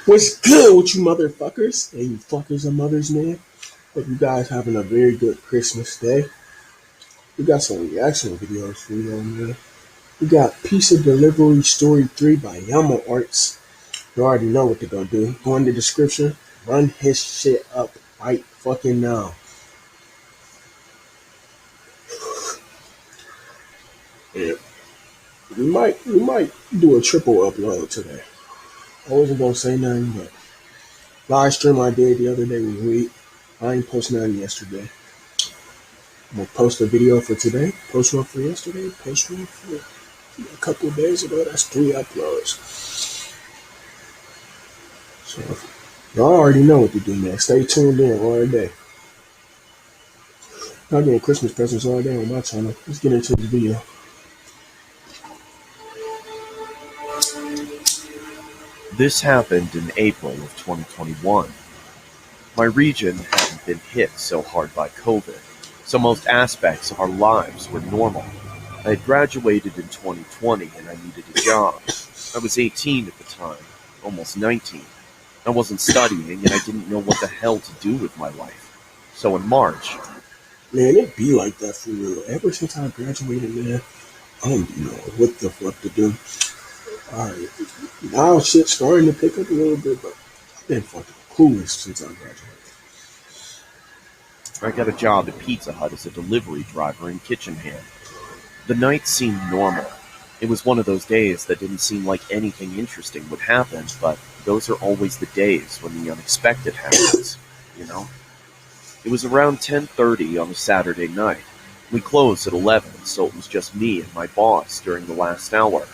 What's good with you motherfuckers? And you fuckers and mothers, man. Hope you guys having a very good Christmas day. We got some reaction videos for you, man. We got Pizza Delivery Story 3 by Yama Arts. You already know what they're gonna do. Go in the description. Run his shit up right fucking now. Yeah. We might do a triple upload today. I wasn't gonna say nothing, but live stream I did the other day was weak. I ain't post nothing yesterday. I'm gonna post a video for today, post one for yesterday, post one for a couple of days ago. That's 3 uploads. So y'all already know what to do, man. Stay tuned in all day. I'm getting Christmas presents all day on my channel. Let's get into the video. This happened in April of 2021. My region hadn't been hit so hard by COVID, so most aspects of our lives were normal. I had graduated in 2020 and I needed a job. I was 18 at the time, almost 19. I wasn't studying and I didn't know what the hell to do with my life. So in March, Man, it be like that for real. Ever since I graduated, man, I don't know what the fuck to do. Alright, now shit's starting to pick up a little bit, but I've been fucking clueless since I graduated. I got a job at Pizza Hut as a delivery driver and kitchen hand. The night seemed normal. It was one of those days that didn't seem like anything interesting would happen, but those are always the days when the unexpected happens, you know? It was around 10:30 on a Saturday night. We closed at 11, so it was just me and my boss during the last hour.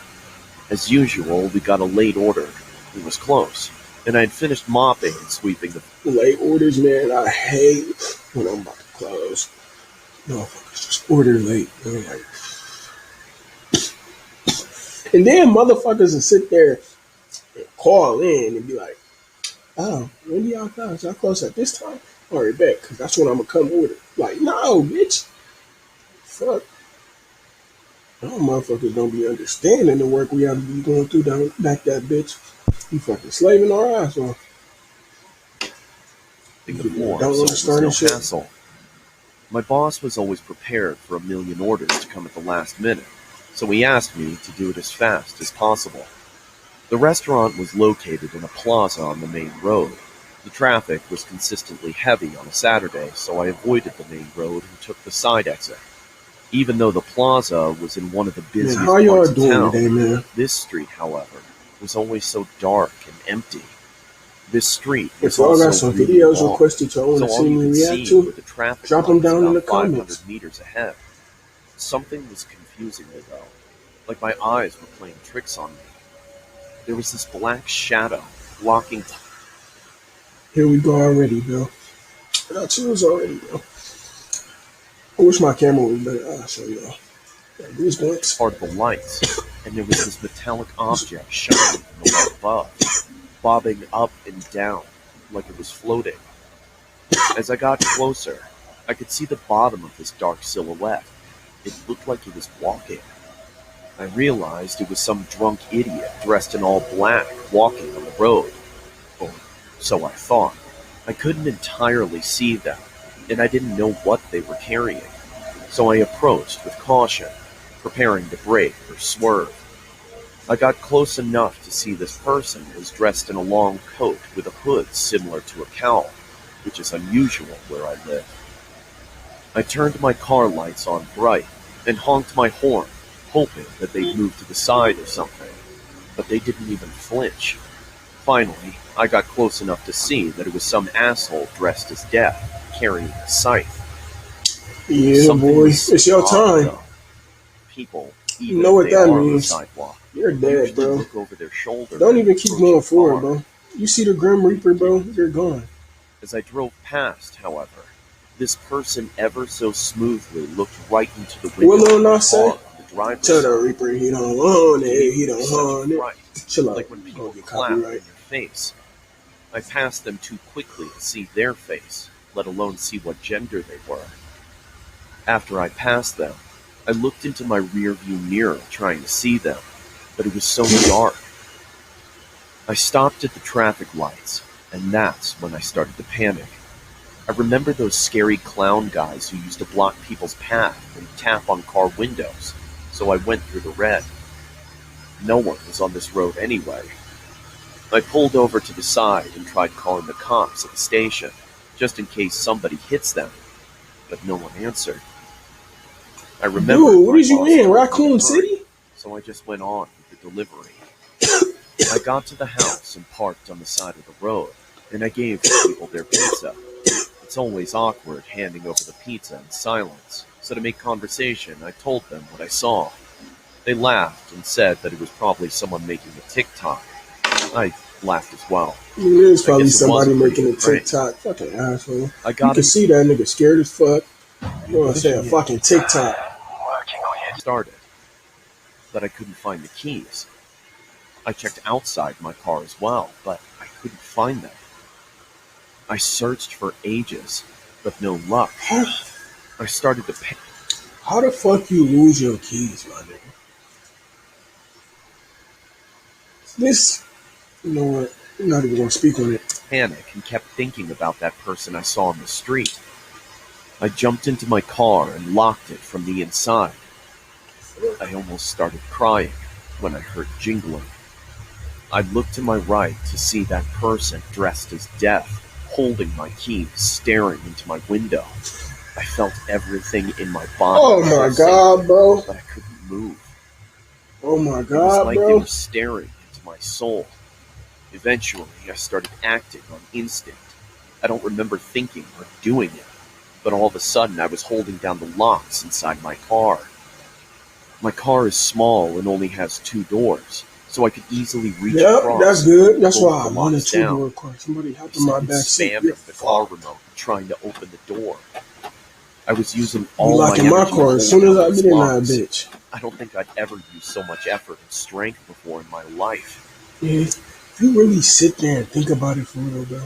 As usual, we got a late order. It was close, and I had finished mopping and sweeping the Late orders, man, I hate when I'm about to close. Motherfuckers just order late. Man. Like, and then motherfuckers will sit there and call in and be like, oh, when do y'all close? Y'all close at this time? All right, bet, because that's when I'm going to come order. Like, no, bitch. Fuck. No motherfuckers don't be understanding the work we have to be going through down back that bitch. You fucking slaving our ass off. floor, Don't so want to it was start no and shit. hassle. My boss was always prepared for a million orders to come at the last minute, so he asked me to do it as fast as possible. The restaurant was located in a plaza on the main road. The traffic was consistently heavy on a Saturday, so I avoided the main road and took the side exit. Even though the plaza was in one of the Man, busiest how y'all parts of doing town, today, man? this street, however, was always so dark and empty. This street If was y'all got also some really videos long, requested y'all want so to all see you me could react see were to, the traffic drop them lights down in about the 500 comments. meters ahead. Something was confusing me, though, like my eyes were playing tricks on me. There was this black shadow blocking. Here we go already, Bill. I got chills already, bro. I wish my camera was better. I'll show y'all. Got goosebumps. Part of the lights, and there was this metallic object shining in the light above, bobbing up and down like it was floating. As I got closer, I could see the bottom of this dark silhouette. It looked like it was walking. I realized it was some drunk idiot dressed in all black walking on the road. Or so I thought. I couldn't entirely see them, and I didn't know what they were carrying. So I approached with caution, preparing to brake or swerve. I got close enough to see this person was dressed in a long coat with a hood similar to a cowl, which is unusual where I live. I turned my car lights on bright and honked my horn, hoping that they'd move to the side or something, but they didn't even flinch. Finally, I got close enough to see that it was some asshole dressed as Death, carrying a scythe. Yeah, Something boy. was It's your odd, time. though. People, You even know if what they that are on the means. sidewalk, You're dead, usually bro. look over their shoulder Don't when even they keep approach going the forward, car. bro. You see the Grim They Reaper, bro? didn't. You're gone. As I drove past, however, this person ever so smoothly looked right into the What window Lil of my Nas say? car on the driver's Tell the side. Reaper he don't want It it. gave He me don't such a want it. fright, Chill like out. when Don't people get clap in copyright. your face. I passed them too quickly to see their face, let alone see what gender they were. After I passed them, I looked into my rearview mirror trying to see them, but it was so dark. I stopped at the traffic lights, and that's when I started to panic. I remember those scary clown guys who used to block people's path and tap on car windows, so I went through the red. No one was on this road anyway. I pulled over to the side and tried calling the cops at the station, just in case somebody hits them, but no one answered. I remembered Dude, what my is you boss in? told me to Raccoon hurry, City? so I just went on with the delivery. I got to the house and parked on the side of the road, and I gave the people their pizza. It's always awkward handing over the pizza in silence, so to make conversation, I told them what I saw. They laughed and said that it was probably someone making a TikTok. I laughed as well. There's I probably guess it was somebody a pretty making a good prank. TikTok. Fucking asshole. I You got can it see that nigga scared as fuck. You know what I'm saying? Yeah. Fucking TikTok. started, but I couldn't find the keys. I checked outside my car as well, but I couldn't find them. I searched for ages, but no luck. I started to How the fuck you lose your keys, my nigga? This, you know what? I'm not even gonna speak on it. panic and kept thinking about that person I saw on the street. I jumped into my car and locked it from the inside. I almost started crying when I heard jingling. I looked to my right to see that person dressed as death, holding my keys, staring into my window. I felt everything in my body Oh my pulsate, god, bro. but I couldn't move. Oh my It was god, like they bro. were staring into my soul. Eventually, I started acting on instinct. I don't remember thinking or doing it, but all of a sudden I was holding down the locks inside my car. My car is small and only has 2 doors, so I could easily reach Yep, across that's and good. That's pull why I the wanted locks to down. do a car. Somebody I hop in my started back seat. spamming the car remote and trying to open the door. I was using You all my locking my energy to car as hold soon as down I those get in that locks. bitch. I don't think I'd ever used so much effort and strength before in my life. Yeah, if you really sit there and think about it for real, bro,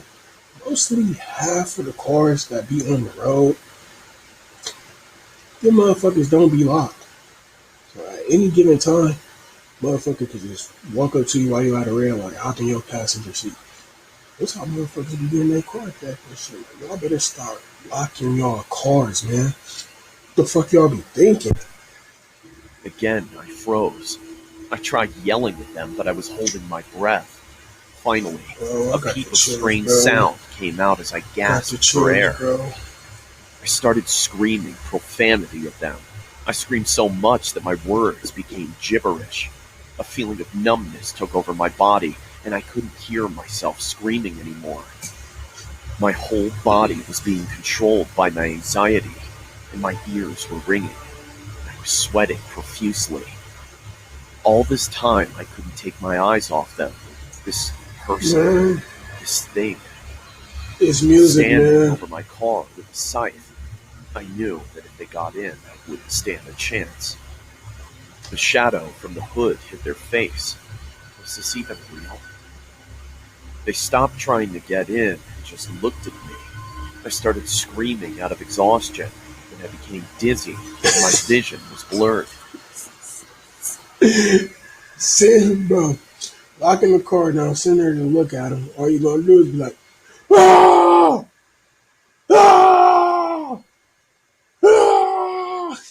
mostly half of the cars that be on the road, them motherfuckers don't be locked. So at any given time, motherfucker could just walk up to you while you at a red light, hop in your passenger seat. That's how motherfuckers be getting their car back and shit. Y'all better start locking y'all cars, man. What the fuck y'all be thinking? Again, I froze. I tried yelling at them, but I was holding my breath. Finally, Bro, a I got peep the of chills, strange bro. sound came out as I Got the gasped chills, for air. bro. I started screaming profanity at them. I screamed so much that my words became gibberish. A feeling of numbness took over my body, and I couldn't hear myself screaming anymore. My whole body was being controlled by my anxiety, and my ears were ringing. I was sweating profusely. All this time, I couldn't take my eyes off them. This person, Man, this thing, it's music, standing man. over my car with a scythe. I knew that if they got in, I wouldn't stand a chance. The shadow from the hood hit their face. Was this even real? They stopped trying to get in and just looked at me. I started screaming out of exhaustion, and I became dizzy, and my vision was blurred. Sit, bro. Locking the car down, sitting there to look at him. All you gonna do is be like, ah! Ah! Ah!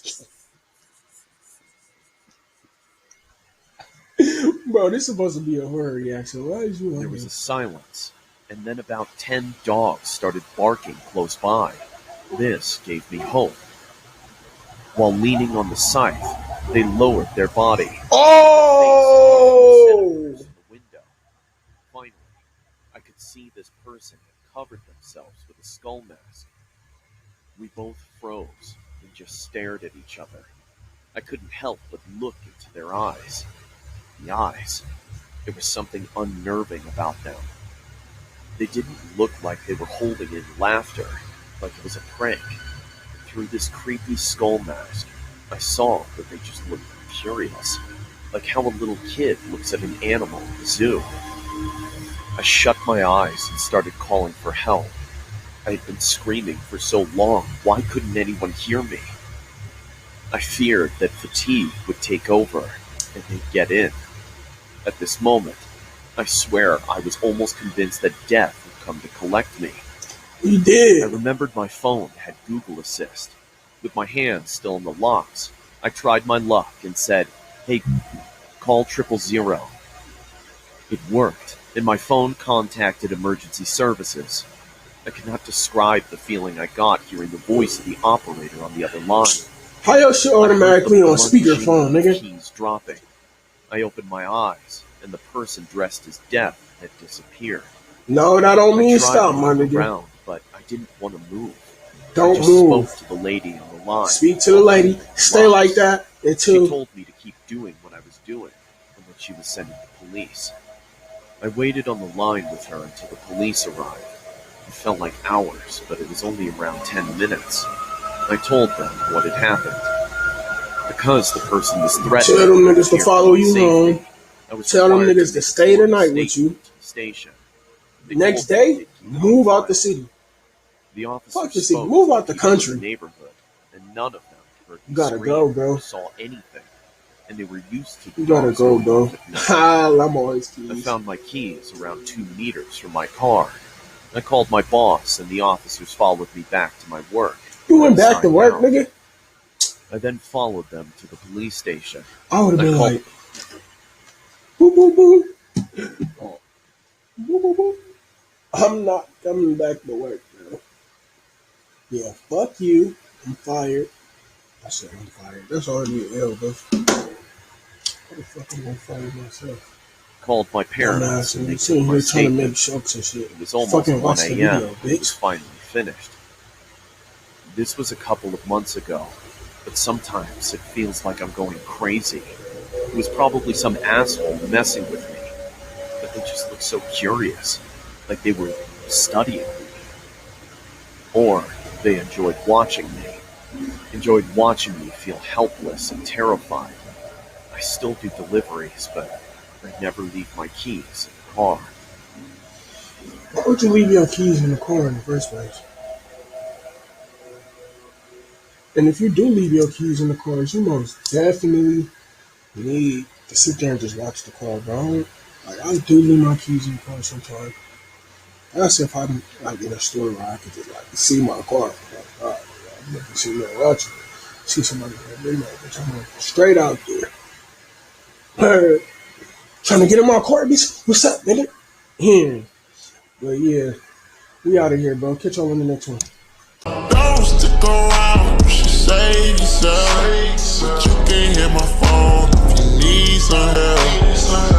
Bro, this is supposed to be a horror reaction. Why is you on There was here? a silence, and then about 10 dogs started barking close by. This gave me hope. While leaning on the scythe, they lowered their body, face Oh! centimeters from the window. Finally, I could see this person had covered themselves with a skull mask. We both froze and just stared at each other. I couldn't help but look into their eyes. The eyes. There was something unnerving about them. They didn't look like they were holding in laughter, like it was a prank. Through this creepy skull mask, I saw that they just looked curious, like how a little kid looks at an animal at the zoo. I shut my eyes and started calling for help. I had been screaming for so long, why couldn't anyone hear me? I feared that fatigue would take over and they'd get in. At this moment, I swear I was almost convinced that death would come to collect me. He I did. remembered my phone had Google Assist. With my hands still in the locks, I tried my luck and said, "Hey, call 000." It worked, and my phone contacted emergency services. I cannot describe the feeling I got hearing the voice of the operator on the other line. How your shit I heard the automatically on blunt speakerphone, jingle of nigga? keys dropping. I opened my eyes, and the person dressed as Death had disappeared. No, that don't I mean tried stop, to my look nigga. around, but I didn't want to move. I Don't just move. spoke to the lady on the line. Speak to the lady. Stay like that She until told me to keep doing what I was doing, and that she was sending the police. I waited on the line with her until the police arrived. It felt like hours, but it was only around 10 minutes. I told them what had happened. Because the person was threatening tell them to niggas to interfere follow with my you safety, home. I was Tell them required niggas to make a stay the formal night with you. statement to the station. They Next told me day, they'd keep it on move out file. the city. The officers Fuck the city. spoke Move to out the people in country. the neighborhood, and none of them heard You me gotta scream go, bro. or saw anything, and they were used to the You gotta dogs go, going bro. off at night. Ha, I'm always I keys. found my keys around 2 meters from my car. I called my boss, and the officers followed me back to my work. You where I went back to signed work, out. nigga? I then followed them to the police station. I would have I been called like, boop, boop, boop. Boop, boop, boop. I'm not coming back to work, bro. Yeah, fuck you. I'm fired. I said I'm fired. That's already an L, bro. How the fuck am I gonna fire myself? called my parents, Dumbass, and man. they You sitting took my here trying to statement. make jokes and shit. It was almost Fucking 1 watch the a.m. video, when it was bitch. finally finished. This was a couple of months ago, but sometimes it feels like I'm going crazy. It was probably some asshole messing with me, but they just looked so curious, like they were studying me. Or they enjoyed watching me feel helpless and terrified. I still do deliveries, but I never leave my keys in the car. Why would you leave your keys in the car in the first place? And if you do leave your keys in the car, you most definitely need to sit there and just watch the car, bro. Like I do leave my keys in the car sometimes. That's if I'm like in a store where I could just like see my car. Like, all right, I'm looking sitting there watching. See somebody in the midnight, bitch. I'm like, straight out there. Trying to get in my car, bitch. What's up, nigga? Yeah. But yeah, we out of here, bro. Catch y'all on the next one. Don't stick around, you should save yourself. But you can hit my phone if you need some help.